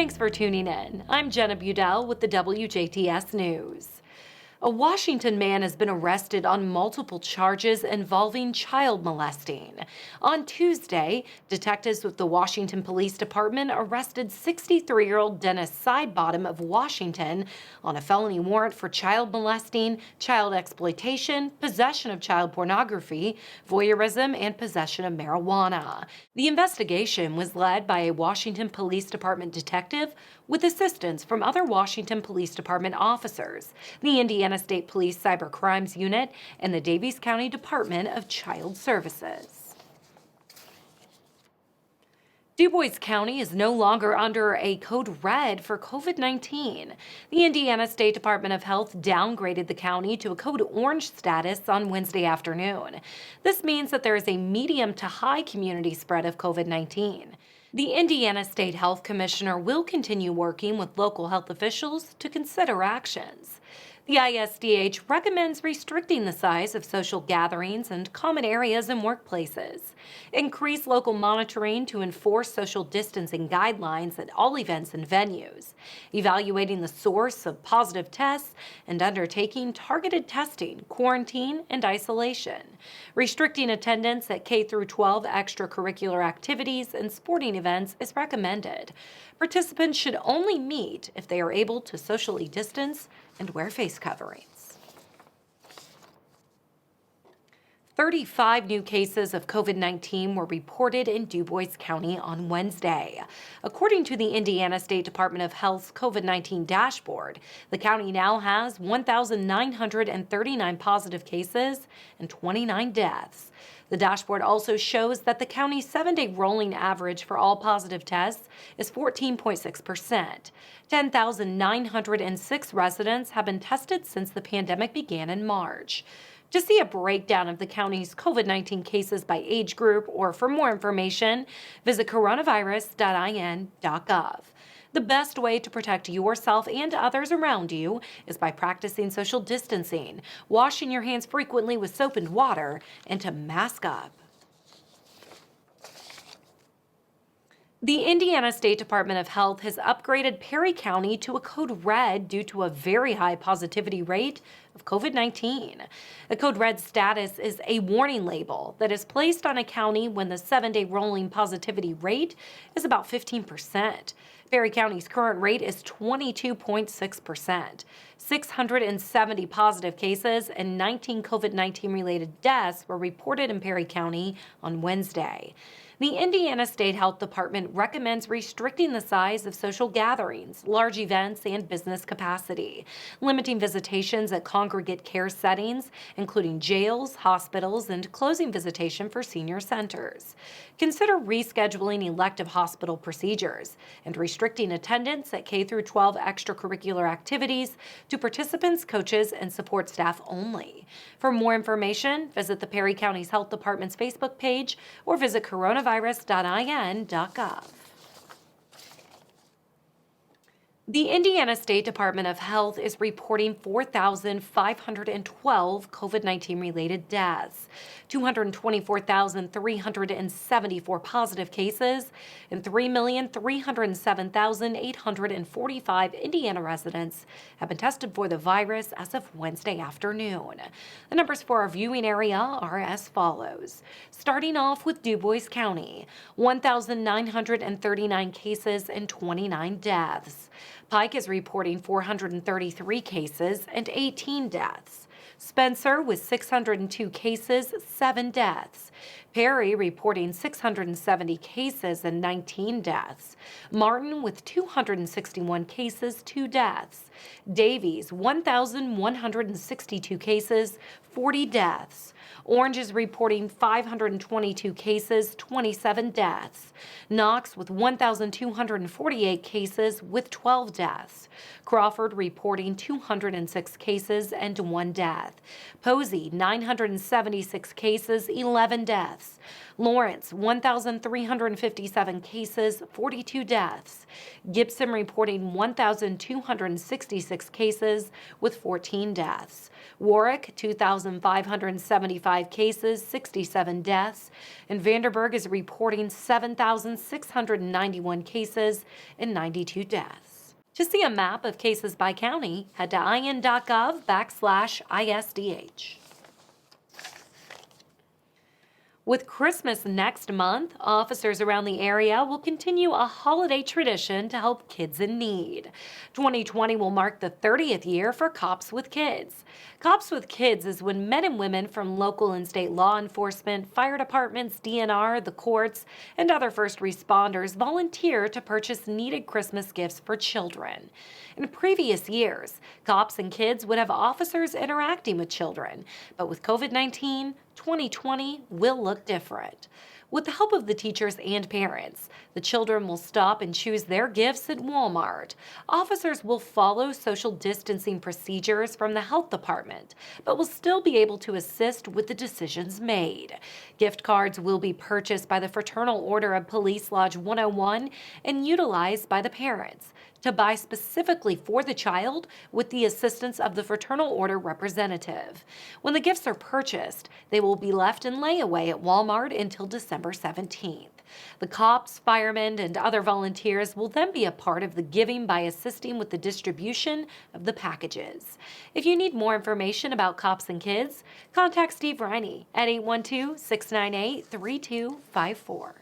Thanks for tuning in. I'm Jenna Budell with the WJTS News. A Washington man has been arrested on multiple charges involving child molesting. On Tuesday, detectives with the Washington Police Department arrested 63-year-old Dennis Sidebottom of Washington on a felony warrant for child molesting, child exploitation, possession of child pornography, voyeurism, and possession of marijuana. The investigation was led by a Washington Police Department detective with assistance from other Washington Police Department officers, the Indiana State Police Cyber Crimes Unit, and the Dubois County Department of Child Services. Dubois County is no longer under a code red for COVID-19. The Indiana State Department of Health downgraded the county to a code orange status on Wednesday afternoon. This means that there is a medium to high community spread of COVID-19. The Indiana State Health Commissioner will continue working with local health officials to consider actions. The ISDH recommends restricting the size of social gatherings and common areas in workplaces, increase local monitoring to enforce social distancing guidelines at all events and venues, evaluating the source of positive tests, and undertaking targeted testing, quarantine, and isolation, restricting attendance at K-12 extracurricular activities and sporting events is recommended. Participants should only meet if they are able to socially distance and wear face coverings. 35 new cases of COVID-19 were reported in Dubois County on Wednesday. According to the Indiana State Department of Health's COVID-19 dashboard, the county now has 1,939 positive cases and 29 deaths. The dashboard also shows that the county's 7-day rolling average for all positive tests is 14.6%. 10,906 residents have been tested since the pandemic began in March. To see a breakdown of the county's COVID-19 cases by age group or for more information, visit coronavirus.in.gov. The best way to protect yourself and others around you is by practicing social distancing, washing your hands frequently with soap and water, and to mask up. The Indiana State Department of Health has upgraded Perry County to a code red due to a very high positivity rate of COVID-19. A code red status is a warning label that is placed on a county when the 7-day rolling positivity rate is about 15%. Perry County's current rate is 22.6%. 670 positive cases and 19 COVID-19 related deaths were reported in Perry County on Wednesday. The Indiana State Health Department recommends restricting the size of social gatherings, large events, and business capacity, limiting visitations at congregate care settings, including jails, hospitals, and closing visitation for senior centers. Consider rescheduling elective hospital procedures and restricting attendance at K-12 extracurricular activities to participants, coaches, and support staff only. For more information, visit the Perry County's Health Department's Facebook page or visit coronavirus.in.gov. The Indiana State Department of Health is reporting 4,512 COVID-19 related deaths, 224,374 positive cases, and 3,307,845 Indiana residents have been tested for the virus as of Wednesday afternoon. The numbers for our viewing area are as follows. Starting off with Dubois County, 1,939 cases and 29 deaths. Pike is reporting 433 cases and 18 deaths. Spencer with 602 cases, 7 deaths. Perry reporting 670 cases and 19 deaths. Martin with 261 cases, 2 deaths. Davies, 1,162 cases, 40 deaths. Orange is reporting 522 cases, 27 deaths. Knox with 1,248 cases with 12 deaths. Crawford reporting 206 cases and 1 death. Posey, 976 cases, 11 deaths. Lawrence, 1,357 cases, 42 deaths. Gibson reporting 1,266 cases with 14 deaths. Warwick, 2,574 175 cases, 67 deaths, and Vanderburg is reporting 7,691 cases and 92 deaths. To see a map of cases by county, head to in.gov/ISDH. With Christmas next month, officers around the area will continue a holiday tradition to help kids in need. 2020 will mark the 30th year for Cops with Kids. Cops with Kids is when men and women from local and state law enforcement, fire departments, DNR, the courts, and other first responders volunteer to purchase needed Christmas gifts for children. In previous years, cops and kids would have officers interacting with children, but with COVID-19, 2020 will look different. With the help of the teachers and parents, the children will stop and choose their gifts at Walmart. Officers will follow social distancing procedures from the health department, but will still be able to assist with the decisions made. Gift cards will be purchased by the Fraternal Order of Police Lodge 101 and utilized by the parents to buy specifically for the child with the assistance of the Fraternal Order representative. When the gifts are purchased, they will be left in layaway at Walmart until December 17th. The cops, firemen, and other volunteers will then be a part of the giving by assisting with the distribution of the packages. If you need more information about Cops and Kids, contact Steve Riney at 812-698-3254.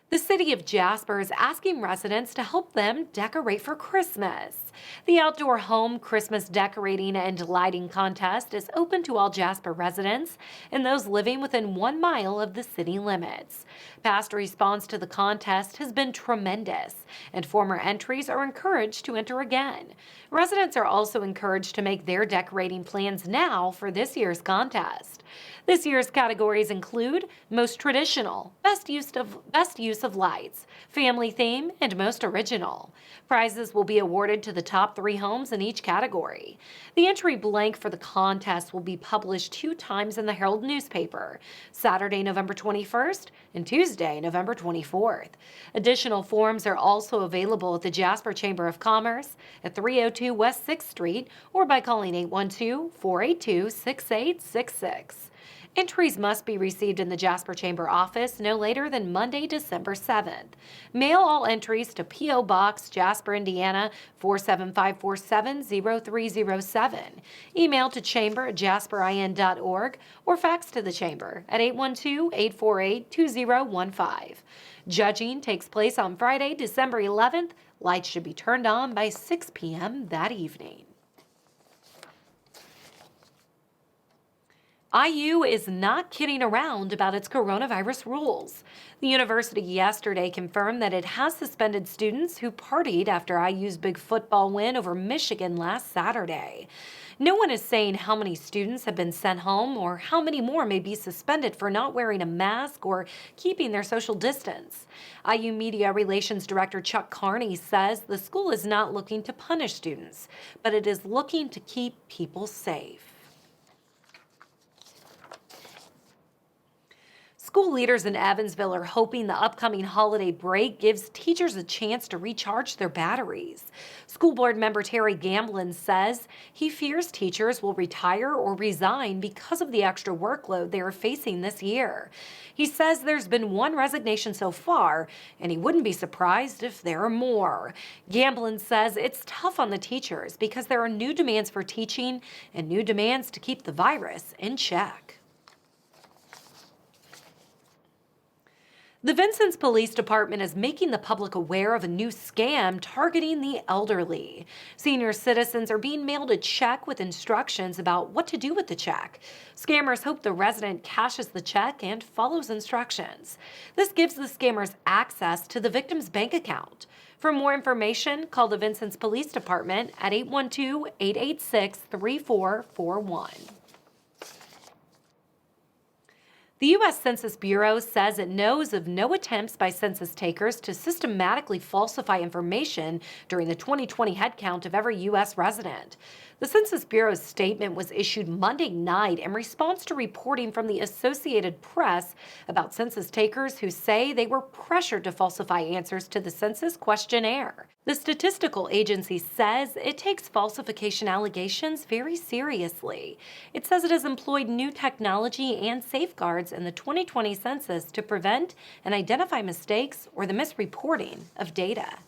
The city of Jasper is asking residents to help them decorate for Christmas. The outdoor home Christmas decorating and lighting contest is open to all Jasper residents and those living within 1 mile of the city limits. Past response to the contest has been tremendous, and former entries are encouraged to enter again. Residents are also encouraged to make their decorating plans now for this year's contest. This year's categories include most traditional, best use of lights, family theme, and most original. Prizes will be awarded to the top 3 homes in each category. The entry blank for the contest will be published 2 times in the Herald newspaper, Saturday, November 21st and Tuesday, November 24th. Additional forms are also available at the Jasper Chamber of Commerce at 302 West 6th Street or by calling 812-482-6866. Entries must be received in the Jasper Chamber office no later than Monday, December 7th. Mail all entries to P.O. Box, Jasper, Indiana, 47547-0307. Email to chamber@jasperin.org or fax to the Chamber at 812-848-2015. Judging takes place on Friday, December 11th. Lights should be turned on by 6 p.m. that evening. IU is not kidding around about its coronavirus rules. The university yesterday confirmed that it has suspended students who partied after IU's big football win over Michigan last Saturday. No one is saying how many students have been sent home or how many more may be suspended for not wearing a mask or keeping their social distance. IU Media Relations Director Chuck Carney says the school is not looking to punish students, but it is looking to keep people safe. School leaders in Evansville are hoping the upcoming holiday break gives teachers a chance to recharge their batteries. School board member Terry Gamblin says he fears teachers will retire or resign because of the extra workload they are facing this year. He says there's been 1 resignation so far, and he wouldn't be surprised if there are more. Gamblin says it's tough on the teachers because there are new demands for teaching and new demands to keep the virus in check. The Vincent's Police Department is making the public aware of a new scam targeting the elderly. Senior citizens are being mailed a check with instructions about what to do with the check. Scammers hope the resident cashes the check and follows instructions. This gives the scammers access to the victim's bank account. For more information, call the Vincent's Police Department at 812-886-3441. The U.S. Census Bureau says it knows of no attempts by census takers to systematically falsify information during the 2020 head count of every U.S. resident. The Census Bureau's statement was issued Monday night in response to reporting from the Associated Press about census takers who say they were pressured to falsify answers to the census questionnaire. The statistical agency says it takes falsification allegations very seriously. It says it has employed new technology and safeguards in the 2020 census to prevent and identify mistakes or the misreporting of data.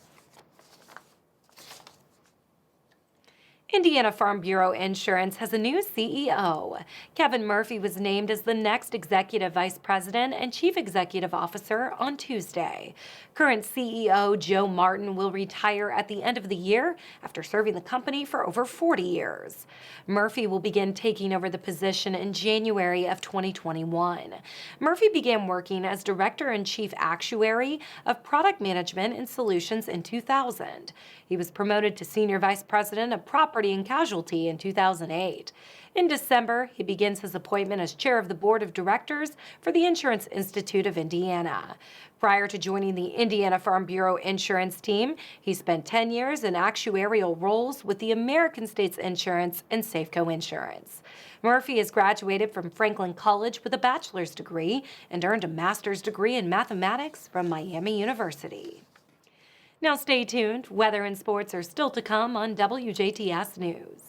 Indiana Farm Bureau Insurance has a new CEO. Kevin Murphy was named as the next Executive Vice President and Chief Executive Officer on Tuesday. Current CEO Joe Martin will retire at the end of the year after serving the company for over 40 years. Murphy will begin taking over the position in January of 2021. Murphy began working as Director and Chief Actuary of Product Management and Solutions in 2000. He was promoted to Senior Vice President of Property and Casualty in 2008. In December, he begins his appointment as chair of the board of directors for the Insurance Institute of Indiana. Prior to joining the Indiana Farm Bureau Insurance team, he spent 10 years in actuarial roles with the American States Insurance and Safeco Insurance. Murphy has graduated from Franklin College with a bachelor's degree and earned a master's degree in mathematics from Miami University. Now stay tuned. Weather and sports are still to come on WJTS News.